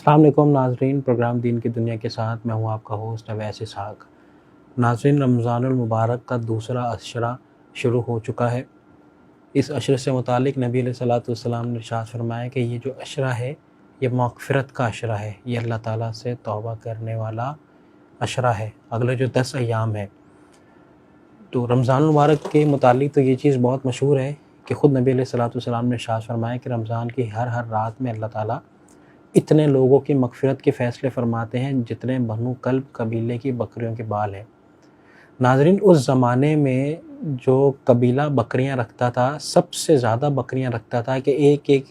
السلام علیکم ناظرین، پروگرام دین کی دنیا کے ساتھ میں ہوں آپ کا ہوسٹ اویس اسحاق۔ ناظرین، رمضان المبارک کا دوسرا عشرہ شروع ہو چکا ہے۔ اس عشرے سے متعلق نبی علیہ الصلوۃ والسلام نے ارشاد فرمایا کہ یہ جو عشرہ ہے یہ مغفرت کا عشرہ ہے، یہ اللہ تعالیٰ سے توبہ کرنے والا عشرہ ہے، اگلے جو 10 ایام ہے۔ تو رمضان المبارک کے متعلق تو یہ چیز بہت مشہور ہے کہ خود نبی علیہ الصلوۃ والسلام نے ارشاد فرمایا کہ رمضان کی ہر رات میں اللہ تعالیٰ اتنے لوگوں کی مغفرت کے فیصلے فرماتے ہیں جتنے بنو کلب قبیلے کی بکریوں کے بال ہیں۔ ناظرین، اس زمانے میں جو قبیلہ بکریاں رکھتا تھا، سب سے زیادہ بکریاں رکھتا تھا کہ ایک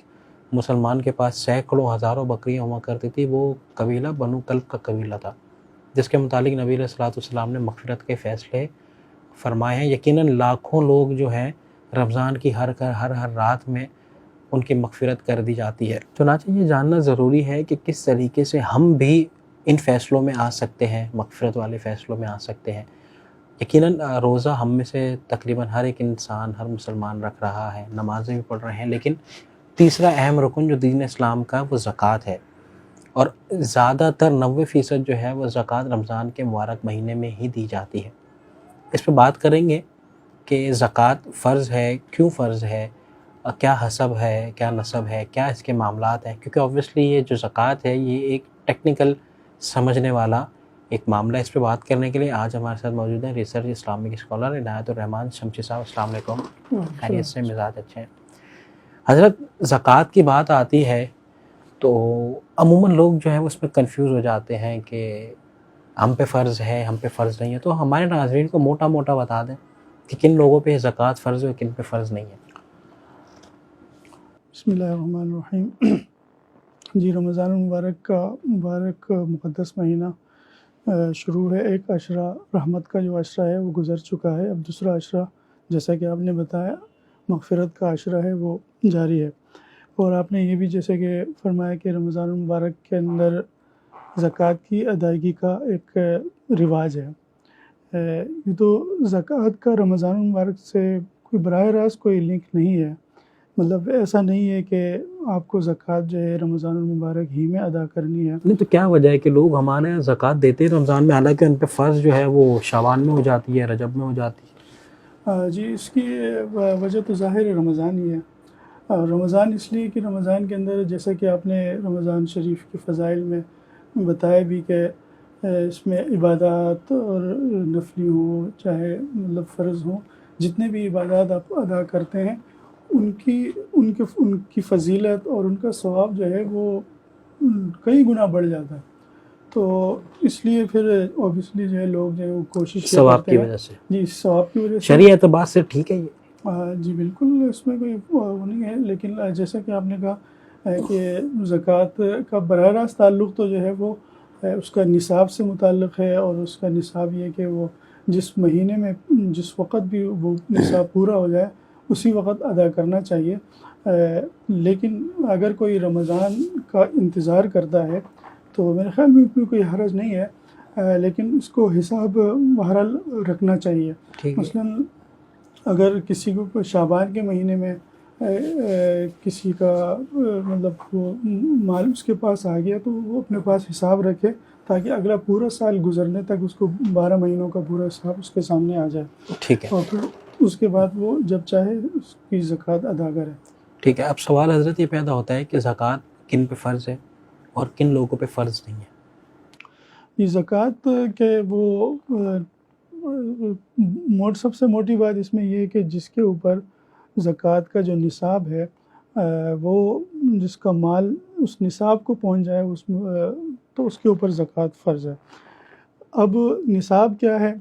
مسلمان کے پاس سینکڑوں ہزاروں بکریاں ہوا کرتی تھی، وہ قبیلہ بنو کلب کا قبیلہ تھا، جس کے متعلق نبی علیہ الصلوۃ والسلام نے مغفرت کے فیصلے فرمائے ہیں۔ یقیناً لاکھوں لوگ جو ہیں رمضان کی ہر رات میں ان کی مغفرت کر دی جاتی ہے۔ چنانچہ یہ جاننا ضروری ہے کہ کس طریقے سے ہم بھی ان فیصلوں میں آ سکتے ہیں، مغفرت والے فیصلوں میں آ سکتے ہیں۔ یقیناً روزہ ہم میں سے تقریباً ہر ایک انسان، ہر مسلمان رکھ رہا ہے، نمازیں بھی پڑھ رہے ہیں، لیکن تیسرا اہم رکن جو دین اسلام کا وہ زکوٰۃ ہے، اور زیادہ تر 90% جو ہے وہ زکوٰۃ رمضان کے مبارک مہینے میں ہی دی جاتی ہے۔ اس پہ بات کریں گے کہ زکوٰۃ فرض ہے، کیوں فرض ہے، کیا حسب ہے، کیا نسب ہے، کیا اس کے معاملات ہیں، کیونکہ اوبویسلی یہ جو زکوٰۃ ہے یہ ایک ٹیکنیکل سمجھنے والا ایک معاملہ ہے۔ اس پہ بات کرنے کے لیے آج ہمارے ساتھ موجود ہیں ریسرچ اسلامک اسکالر عنایت الرحمان شمشی صاحب۔ السلام علیکم، خیریت سے؟ مزاج اچھے ہیں حضرت؟ زکوٰۃ کی بات آتی ہے تو عموماً لوگ جو ہے اس میں کنفیوز ہو جاتے ہیں کہ ہم پہ فرض ہے، ہم پہ فرض نہیں ہے۔ تو ہمارے ناظرین کو موٹا موٹا بتا دیں کہ کن لوگوں پہ زکوٰۃ فرض ہے اور کن پہ فرض نہیں ہے۔ بسم اللہ الرحمن الرحیم۔ جی، رمضان المبارک کا مقدس مہینہ شروع ہے۔ ایک عشرہ رحمت کا جو عشرہ ہے وہ گزر چکا ہے، اب دوسرا عشرہ جیسا کہ آپ نے بتایا مغفرت کا عشرہ ہے وہ جاری ہے۔ اور آپ نے یہ بھی جیسے کہ فرمایا کہ رمضان المبارک کے اندر زکوٰۃ کی ادائیگی کا ایک رواج ہے۔ یہ تو زکوٰۃ کا رمضان المبارک سے کوئی براہ راست کوئی لنک نہیں ہے، مطلب ایسا نہیں ہے کہ آپ کو زکوٰۃ جو ہے رمضان المبارک ہی میں ادا کرنی ہے۔ نہیں تو کیا وجہ ہے کہ لوگ ہمارے یہاں زکوٰۃ دیتے ہیں رمضان میں، حالانکہ ان پہ فرض جو ہے وہ شعبان میں ہو جاتی ہے، رجب میں ہو جاتی ہے؟ جی، اس کی وجہ تو ظاہر رمضان ہی ہے۔ رمضان اس لیے کہ رمضان کے اندر جیسا کہ آپ نے رمضان شریف کے فضائل میں بتایا بھی کہ اس میں عبادات اور نفلی ہوں چاہے مطلب فرض ہوں، جتنے بھی عبادات آپ ادا کرتے ہیں ان کی فضیلت اور ان کا ثواب جو ہے وہ کئی گنا بڑھ جاتا ہے۔ تو اس لیے پھر اوبیسلی جو ہے لوگ جو ہے وہ کوشش ثواب کی وجہ سے، جی ثواب کی وجہ سے، شرعی اعتبار سے ٹھیک ہے یہ؟ جی بالکل، اس میں کوئی وہ نہیں ہے، لیکن جیسا کہ آپ نے کہا کہ زکوٰۃ کا براہ راست تعلق تو جو ہے وہ اس کا نصاب سے متعلق ہے، اور اس کا نصاب یہ کہ وہ جس مہینے میں جس وقت بھی وہ نصاب پورا ہو جائے اسی وقت ادا کرنا چاہیے۔ لیکن اگر کوئی رمضان کا انتظار کرتا ہے تو میرے خیال میں کوئی حرج نہیں ہے، لیکن اس کو حساب بہرحال رکھنا چاہیے۔ مثلاً اگر کسی کو شعبان کے مہینے میں کسی کا مطلب وہ مال اس کے پاس آ گیا تو وہ اپنے پاس حساب رکھے تاکہ اگلا پورا سال گزرنے تک اس کو 12 مہینوں کا پورا حساب اس کے سامنے آ جائے، ٹھیک ہے، اور پھر اس کے بعد وہ جب چاہے اس کی زکوٰۃ ادا کرے۔ ٹھیک ہے۔ اب سوال حضرت یہ پیدا ہوتا ہے کہ زکوٰۃ کن پہ فرض ہے اور کن لوگوں پہ فرض نہیں ہے؟ یہ زکوٰۃ کے وہ سب سے موٹی بات اس میں یہ ہے کہ جس کے اوپر زکوٰۃ کا جو نصاب ہے وہ جس کا مال اس نصاب کو پہنچ جائے تو اس کے اوپر زکوٰۃ فرض ہے۔ اب نصاب کیا ہے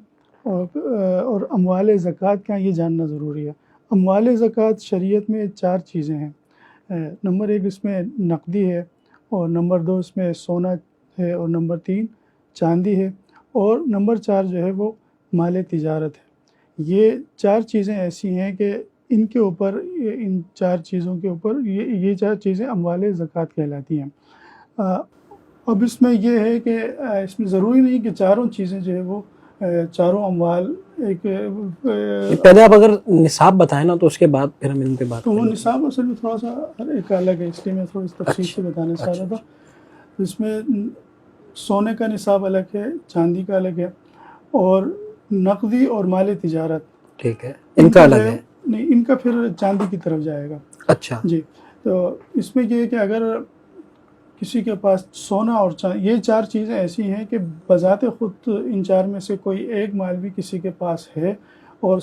اور اموال زکوٰۃ کیا ہے یہ جاننا ضروری ہے۔ اموال زکوٰۃ شریعت میں 4 چیزیں ہیں۔ نمبر 1 اس میں نقدی ہے، اور نمبر 2 اس میں سونا ہے، اور نمبر 3 چاندی ہے، اور نمبر 4 جو ہے وہ مال تجارت ہے۔ یہ 4 چیزیں ایسی ہیں کہ ان کے اوپر ان 4 چیزوں کے اوپر یہ 4 چیزیں اموال زکوٰۃ کہلاتی ہیں۔ اب اس میں یہ ہے کہ اس میں ضروری نہیں کہ چاروں چیزیں جو ہے وہ چاروں اموال ایک پہلے آپ اگر نصاب بتائیں نا تو اس کے بعد پھر ہم ان پہ بات تو کریں وہ گے۔ نصاب اصل میں تھوڑا سا ایک الگ ہے، اس لیے میں تھوڑی تفصیل سے بتانا چاہ رہا تھا۔ اس میں سونے کا نصاب الگ ہے، چاندی کا الگ ہے، اور نقدی اور مال تجارت ٹھیک ہے، ان کا الگ جو ہے. نہیں، ان کا پھر چاندی کی طرف جائے گا. اچھا. جی، تو اس میں یہ ہے کہ اگر کسی کے پاس سونا اور چاندی، یہ چار چیزیں ایسی ہیں کہ بذات خود ان چار میں سے کوئی ایک مال بھی کسی کے پاس ہے اور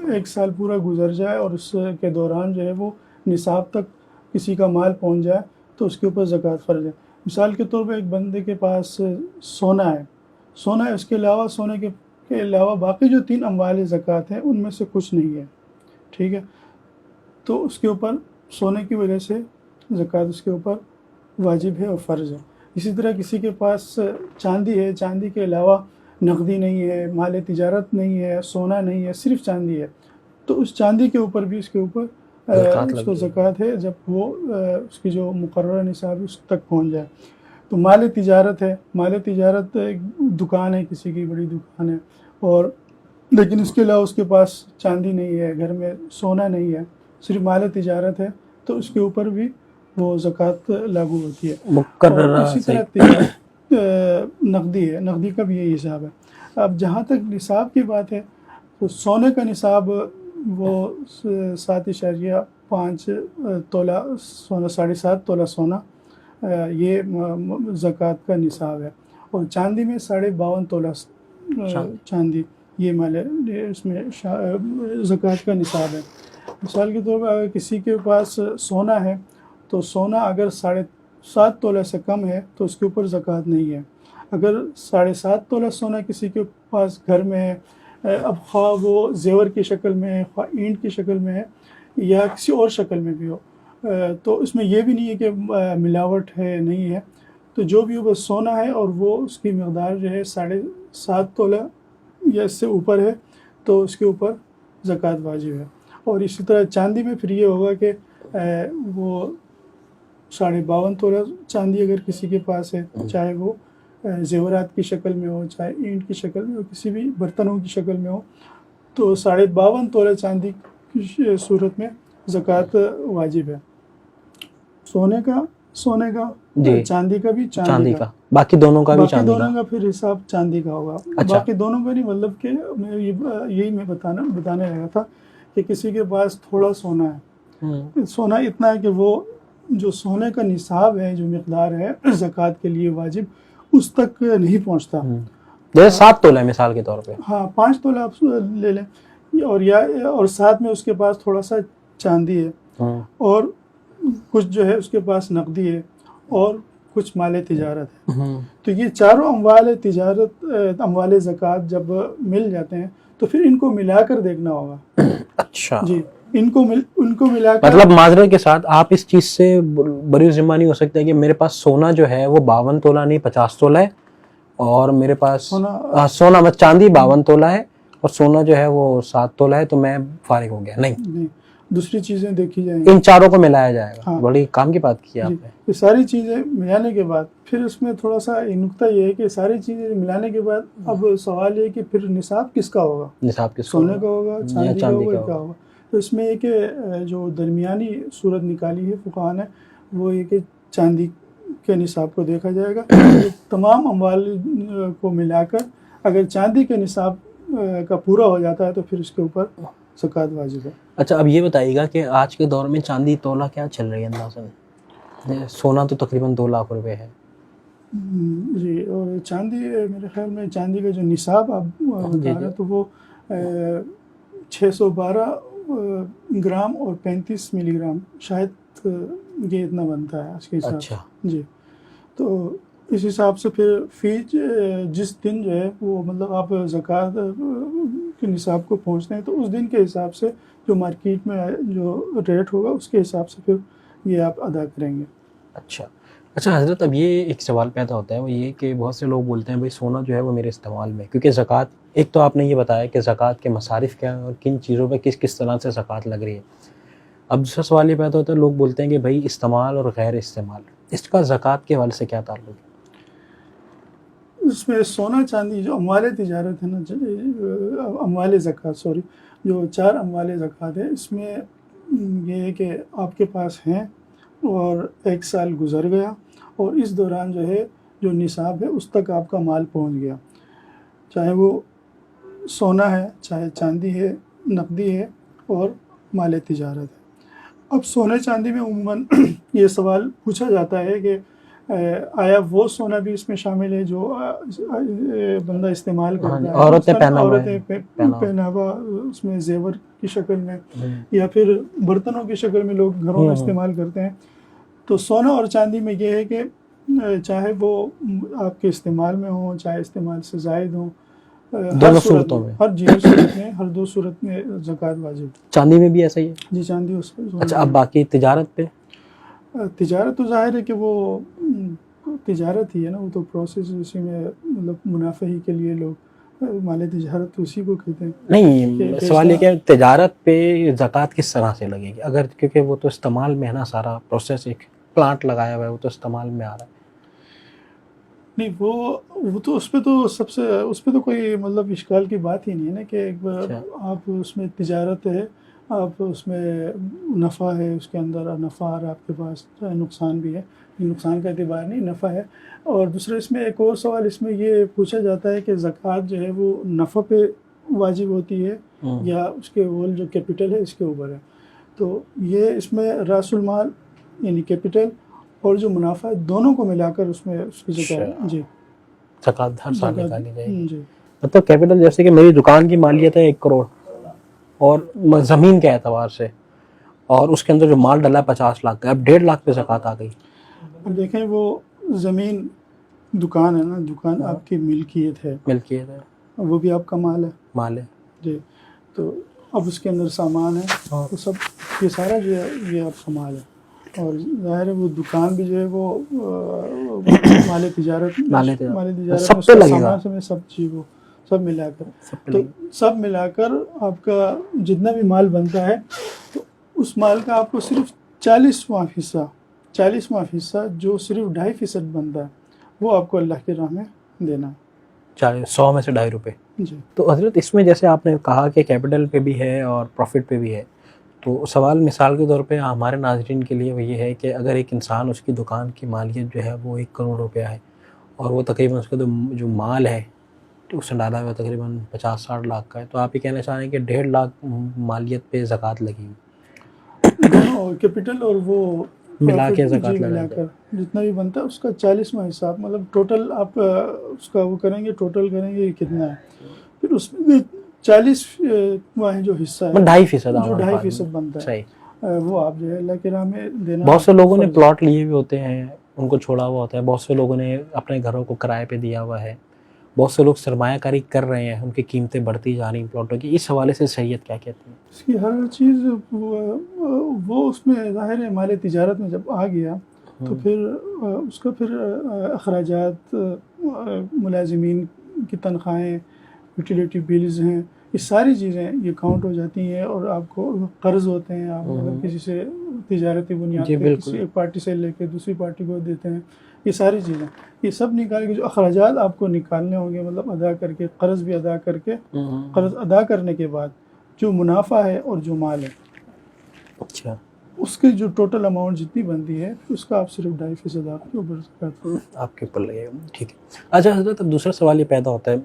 ایک سال پورا گزر جائے اور اس کے دوران جو ہے وہ نصاب تک کسی کا مال پہنچ جائے تو اس کے اوپر زکوٰۃ فرض ہے. مثال کے طور پہ ایک بندے کے پاس سونا ہے، اس کے علاوہ سونے کے علاوہ باقی جو 3 اموال زکوٰۃ ہیں ان میں سے کچھ نہیں ہے، ٹھیک ہے، تو اس کے اوپر سونے کی وجہ سے زکوٰۃ اس کے اوپر واجب ہے اور فرض ہے. اسی طرح کسی کے پاس چاندی ہے، چاندی کے علاوہ نقدی نہیں ہے، مال تجارت نہیں ہے، سونا نہیں ہے، صرف چاندی ہے، تو اس چاندی کے اوپر بھی اس کے اوپر زکوٰۃ اس کو لگے. زکوٰۃ ہے جب وہ اس کی جو مقررہ نصاب ہے اس تک پہنچ جائے. تو مال تجارت ہے، مال تجارت ایک دکان ہے، کسی کی بڑی دکان ہے، اور لیکن اس کے علاوہ اس کے پاس چاندی نہیں ہے، گھر میں سونا نہیں ہے، صرف مال تجارت ہے، تو اس کے اوپر بھی وہ زکوٰۃ لاگو ہوتی ہے. اور مقررہ اسی طرح صحیح. نقدی ہے، نقدی کا بھی یہی حساب ہے. اب جہاں تک نصاب کی بات ہے تو سونے کا نصاب وہ 7.5 تولہ سونا، 7.5 تولہ سونا یہ زکوٰۃ کا نصاب ہے. اور چاندی میں 52.5 تولہ چاندی یہ مال ہے، اس میں زکوٰۃ کا نصاب ہے. مثال کے طور پر اگر کسی کے پاس سونا ہے تو سونا اگر 7.5 تولہ سے کم ہے تو اس کے اوپر زکوٰۃ نہیں ہے. اگر 7.5 تولہ سونا کسی کے پاس گھر میں ہے، اب خواہ وہ زیور کی شکل میں ہے، خواہ اینٹ کی شکل میں ہے، یا کسی اور شکل میں بھی ہو، تو اس میں یہ بھی نہیں ہے کہ ملاوٹ ہے نہیں ہے، تو جو بھی ہو بس سونا ہے اور وہ اس کی مقدار جو ہے 7.5 تولہ یا اس سے اوپر ہے تو اس کے اوپر زکوٰۃ واجب ہے. اور اسی طرح چاندی میں پھر یہ ہوگا کہ وہ 52.5 تولہ چاندی اگر کسی کے پاس ہے، چاہے وہ زیورات کی شکل میں ہو، چاہے اینٹ کی شکل میں ہو، کسی بھی برتنوں کی شکل میں ہو، تو 52.5 تولہ چاندی کی صورت میں زکوٰۃ واجب ہے. سونے کا جی، چاندی کا بھی چاندی کا، باقی دونوں کا بھی باقی چاندی دونوں کا. کا پھر حساب چاندی کا ہوگا. اچھا. باقی دونوں کا نہیں، مطلب کہ یہی میں بتانے لگا تھا کہ کسی کے پاس تھوڑا سونا ہے، سونا اتنا ہے کہ وہ جو سونے کا نصاب ہے، جو مقدار ہے زکوٰۃ کے لیے واجب، اس تک نہیں پہنچتا. جیسے 7 تولہ مثال کے طور پہ. ہاں، 5 تولہ آپ لے لیں، اور ساتھ میں اس کے پاس تھوڑا سا چاندی ہے، اور کچھ جو ہے اس کے پاس نقدی ہے، اور کچھ مال تجارت ہے. تو یہ چاروں اموال تجارت، اموال زکوٰۃ جب مل جاتے ہیں تو پھر ان کو ملا کر دیکھنا ہوگا. اچھا. جی، ان کو ملا کر، مطلب معذرت کے ساتھ آپ اس چیز سے بری ذمہ نہیں ہو سکتے کہ میرے پاس سونا جو ہے وہ 52 تولہ نہیں 50 تولہ ہے، اور میرے پاس سونا چاندی 52 تولہ ہے اور سونا جو ہے وہ 7 تولہ ہے، تو میں فارغ ہو گیا. نہیں، دوسری چیزیں دیکھی جائیں گی. ان چاروں کو ملایا جائے گا. بڑی کام کی بات کی آپ نے. یہ ساری چیزیں ملانے کے بعد پھر اس میں تھوڑا سا نکتہ یہ ہے کہ ساری چیزیں ملانے کے بعد اب سوال یہ کہ پھر نصاب کس کا ہوگا؟ نصاب کس کا سونے کا ہوگا، چاندی کا ہوگا، کا کیا ہوگا؟ تو اس میں یہ کہ جو درمیانی صورت نکالی ہے فقہاء نے وہ یہ کہ چاندی کے نصاب کو دیکھا جائے گا. تمام اموال کو ملا کر اگر چاندی کے نصاب کا پورا ہو جاتا ہے تو پھر اس کے اوپر زکوٰۃ واجب ہے. اچھا، اب یہ بتائیے گا کہ آج کے دور میں چاندی تولہ کیا چل رہی ہے اندازاً؟ سونا تو تقریباً 2 لاکھ روپے ہے. جی، اور چاندی میرے خیال میں چاندی کا جو نصاب آپ بتا رہے ہیں تو وہ 612 گرام اور 35 ملی گرام شاید یہ اتنا بنتا ہے آج کے حساب سے. جی، تو اس حساب سے پھر جس دن جو ہے وہ مطلب آپ زکوٰۃ کے نصاب کو پہنچتے ہیں تو اس دن کے حساب سے جو مارکیٹ میں جو ریٹ ہوگا اس کے حساب سے پھر یہ آپ ادا کریں گے. اچھا حضرت، اب یہ ایک سوال پیدا ہوتا ہے، وہ یہ کہ بہت سے لوگ بولتے ہیں بھائی سونا جو ہے وہ میرے استعمال میں، کیونکہ زکوٰۃ، ایک تو آپ نے یہ بتایا کہ زکوٰۃ کے مصارف کیا ہیں اور کن چیزوں پہ کس طرح سے زکوٰۃ لگ رہی ہے. اب دوسرا سوال یہ پیدا ہوتا ہے، لوگ بولتے ہیں کہ بھائی استعمال اور غیر استعمال، اس کا زکوٰۃ کے حوالے سے کیا تعلق ہے؟ اس میں سونا چاندی جو اموال تجارت ہے نا، اموال زکوٰۃ جو 4 اموال زکوٰۃ ہے، اس میں یہ ہے کہ آپ کے پاس ہیں اور 1 سال گزر گیا اور اس دوران جو ہے جو نصاب ہے اس تک آپ کا مال پہنچ گیا، چاہے وہ سونا ہے، چاہے چاندی ہے، نقدی ہے اور مال تجارت ہے۔ اب سونے چاندی میں عموماً یہ سوال پوچھا جاتا ہے کہ آیا وہ سونا بھی اس میں شامل ہے جو بندہ استعمال کرتا ہے، عورتیں پہنا ہوا ہے، عورتیں پہنا ہوا اس میں زیور کی شکل میں یا پھر برتنوں کی شکل میں لوگ گھروں میں استعمال کرتے ہیں۔ تو سونا اور چاندی میں یہ ہے کہ چاہے وہ آپ کے استعمال میں ہوں، چاہے استعمال سے زائد ہوں، دونوں صورتوں میں، ہر صورت میں، ہر دو صورت میں زکوٰۃ واجب ہے۔ چاندی میں بھی ایسا ہی ہے؟ جی چاندی اس پہ۔ اچھا، اب باقی تجارت پہ؟ تجارت تو ظاہر ہے کہ وہ تجارت ہی ہے نا، وہ تو پروسیس اسی میں، مطلب منافع ہی کے لیے لوگ مال تجارت تو اسی کو کہتے ہیں۔ نہیں، سوال یہ کہ تجارت پہ زکوٰۃ کس طرح سے لگے گی؟ اگر کیونکہ وہ تو استعمال میں ہے نا، سارا پروسیس، ایک پلانٹ لگایا ہوا ہے، وہ تو استعمال میں آ رہا ہے۔ نہیں، وہ تو اس پہ تو کوئی مطلب اشکال کی بات ہی نہیں ہے نا کہ آپ اس میں تجارت ہے، آپ اس میں نفع ہے، اس کے اندر نفع اور آپ کے پاس نقصان بھی ہے، نقصان کا اعتبار نہیں، نفع ہے۔ اور دوسرا اس میں ایک اور سوال اس میں یہ پوچھا جاتا ہے کہ زکوٰۃ جو ہے وہ نفع پہ واجب ہوتی ہے یا اس کے وہ جو کیپٹل ہے اس کے اوپر ہے۔ تو یہ اس میں راس المال یعنی کیپٹل اور جو منافع ہے دونوں کو ملا کر اس میں اس کی زکوٰۃ، جی، زکوٰۃ ہر سال نکالی جائے گی۔ جی، مطلب کیپٹل جیسے کہ میری دکان کی مالیت ہے 1 کروڑ اور زمین کے اعتبار سے، اور اس کے اندر جو مال ڈلا ہے 50 لاکھ کا، اب 1.5 لاکھ پہ زکوٰۃ آ گئی۔ اب دیکھیں وہ زمین دکان ہے نا، دکان آپ کی ملکیت ہے، وہ بھی آپ کا مال ہے، جی۔ تو اب اس کے اندر سامان ہے، وہ سب، یہ سارا جو ہے یہ آپ کا مال ہے، اور ظاہر ہے وہ دکان بھی جو ہے وہ مال تجارت سب پہ لگے گا، سب چیز وہ سب ملا کر، تو سب ملا کر آپ کا جتنا بھی مال بنتا ہے تو اس مال کا آپ کو صرف 40واں حصہ جو صرف 2.5% بنتا ہے وہ آپ کو اللہ کی راہ میں دینا ہے، 100 میں سے 2.5 روپے۔ جی۔ تو حضرت اس میں جیسے آپ نے کہا کہ کیپٹل پہ بھی ہے اور پروفٹ پہ بھی ہے، تو سوال مثال کے طور پہ ہمارے ناظرین کے لیے وہ یہ ہے کہ اگر ایک انسان، اس کی دکان کی مالیت جو ہے وہ 1 کروڑ روپیہ ہے اور وہ تقریباً اس کا جو مال ہے تو اس نے ڈالا ہوا تقریباً 50-60 لاکھ کا ہے، تو آپ یہ کہنا چاہ رہے ہیں کہ 1.5 لاکھ مالیت پہ زکوٰۃ لگے گی؟ دونوں کیپٹل اور وہ ملا کے زکوٰۃ ملا لگا کر جتنا بھی بنتا ہے اس کا 40واں حصہ، مطلب ٹوٹل آپ اس کا وہ کریں گے، ٹوٹل کریں گے کتنا ہے، پھر اس میں 40واں جو حصہ ہے، 2.5% جو 2.5% بنتا ہے، وہ آپ جو ہے اللہ کی راہ میں دینا۔ بہت سے لوگوں نے پلاٹ لیے ہوئے ہوتے ہیں، ان کو چھوڑا ہوا ہوتا ہے، بہت سے لوگوں نے اپنے گھروں کو کرائے پہ دیا ہوا ہے، بہت سے لوگ سرمایہ کاری کر رہے ہیں، ان کی قیمتیں بڑھتی جا رہی ہیں پلاٹوں کی، اس حوالے سے شریعت کیا کہتی ہے؟ اس کی ہر چیز وہ اس میں ظاہر ہے مال تجارت میں جب آ گیا تو پھر اس کا پھر اخراجات، ملازمین کی تنخواہیں، یوٹیلیٹی بلز ہیں، یہ ساری چیزیں یہ کاؤنٹ ہو جاتی ہیں، اور آپ کو قرض ہوتے ہیں، آپ اگر کسی سے تجارتی بنیاد پہ کسی ایک پارٹی سے لے کے دوسری پارٹی کو دیتے ہیں، یہ ساری چیزیں، یہ سب نکال کے جو اخراجات آپ کو نکالنے ہوں گے، مطلب ادا کر کے، قرض بھی ادا کر کے، قرض ادا کرنے کے بعد جو منافع ہے اور جو مال ہے، اچھا، اس کے جو ٹوٹل اماؤنٹ جتنی بنتی ہے اس کا آپ صرف 2.5% آپ کے اوپر آپ کے اوپر لگے گا، ٹھیک ہے۔ اچھا حضرت، اب دوسرا سوال یہ پیدا ہوتا ہے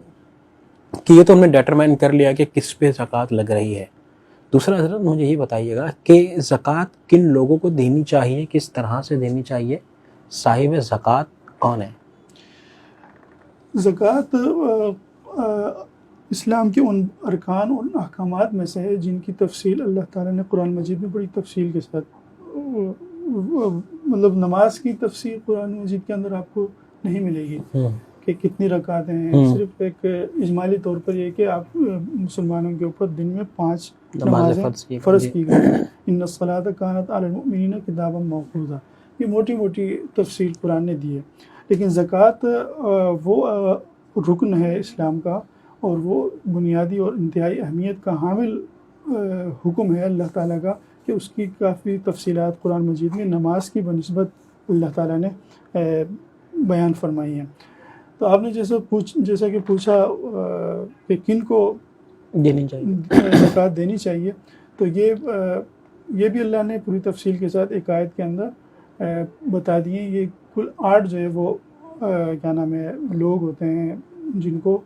کہ یہ تو ہم نے ڈیٹرمائن کر لیا کہ کس پہ زکوٰۃ لگ رہی ہے، دوسرا حضرت مجھے یہ بتائیے گا کہ زکوٰۃ کن لوگوں کو دینی چاہیے، کس طرح سے دینی چاہیے، صاحب زکوٰۃ کون ہے؟ زکوٰۃ اسلام کے ان ارکان اور احکامات میں سے ہے جن کی تفصیل اللہ تعالیٰ نے قرآن مجید میں بڑی تفصیل کے ساتھ، مطلب نماز کی تفصیل قرآن مجید کے اندر آپ کو نہیں ملے گی کہ کتنی رکعتیں ہیں، صرف ایک اجمالی طور پر یہ کہ آپ مسلمانوں کے اوپر دن میں 5 نمازیں فرض کی گئی، ان الصلاۃ کانت علی المؤمنین کتابا موقوتا، یہ موٹی موٹی تفصیل قرآن نے دی ہے۔ لیکن زکوٰۃ وہ رکن ہے اسلام کا، اور وہ بنیادی اور انتہائی اہمیت کا حامل حکم ہے اللہ تعالیٰ کا، کہ اس کی کافی تفصیلات قرآن مجید میں نماز کی بنسبت اللہ تعالیٰ نے بیان فرمائی ہیں۔ تو آپ نے جیسا کہ پوچھا کہ کن کو دینی چاہیے زکوٰۃ دینی چاہیے، تو یہ بھی اللہ نے پوری تفصیل کے ساتھ ایک آیت کے اندر بتا دیے. یہ کل 8 جو ہے وہ کیا نام ہے لوگ ہوتے ہیں جن کو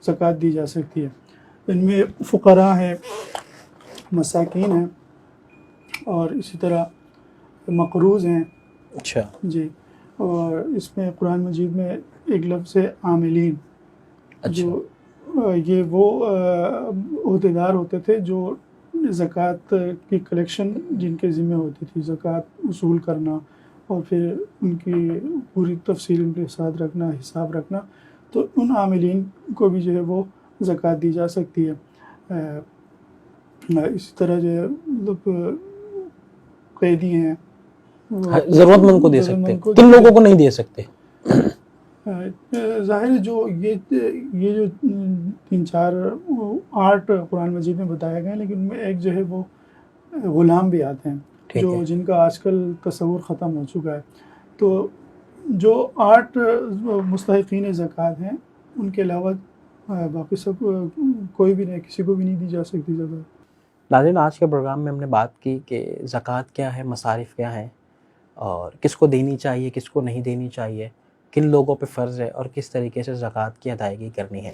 زکوٰۃ دی جا سکتی ہے. ان میں فقراء ہیں, مساکین ہیں, اور اسی طرح مقروض ہیں. اچھا. جی. اور اس میں قرآن مجید میں ایک لفظ ہے عاملین. جو یہ وہ عہدیدار ہوتے تھے جو زکوٰۃ کی کلیکشن جن کے ذمہ ہوتی تھی, زکوٰۃ وصول کرنا اور پھر ان کی پوری تفصیل ان کے ساتھ رکھنا, حساب رکھنا. تو ان عاملین کو بھی جو ہے وہ زکوٰۃ دی جا سکتی ہے. اسی طرح جو ہے مطلب قیدی ہیں, ضرورت مند کو دے سکتے ہیں, کن لوگوں کو نہیں دے سکتے؟ ظاہر ہے جو یہ جو 3-4-8 قرآن مجید میں بتایا گئے, لیکن ان میں ایک جو ہے وہ غلام بھی آتے ہیں جو جن کا آج کل تصور ختم ہو چکا ہے. تو جو 8 مستحقین زکوٰۃ ہیں ان کے علاوہ باقی سب کوئی بھی نہیں, کسی کو بھی نہیں دی جا سکتی زکوٰۃ. ناظرین, آج کے پروگرام میں ہم نے بات کی کہ زکوٰۃ کیا ہے, مصارف کیا ہیں, اور کس کو دینی چاہیے, کس کو نہیں دینی چاہیے, کن لوگوں پہ فرض ہے, اور کس طریقے سے زکوٰۃ کی ادائیگی کرنی ہے.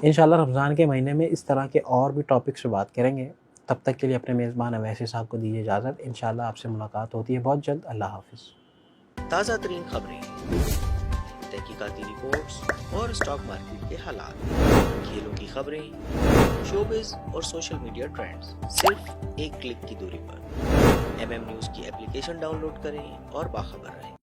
انشاءاللہ رمضان کے مہینے میں اس طرح کے اور بھی ٹاپکس پہ بات کریں گے. تب تک کے لیے اپنے میزبان اویسی صاحب کو دیجیے اجازت. انشاءاللہ آپ سے ملاقات ہوتی ہے بہت جلد. اللہ حافظ. تازہ ترین خبریں, تحقیقاتی رپورٹس اور اسٹاک مارکیٹ کے حالات, کھیلوں کی خبریں, شوبز اور سوشل میڈیا ٹرینڈز صرف ایک کلک کی دوری پر. MM نیوز کی اپلیکیشن ڈاؤن لوڈ کریں اور باخبر رہیں.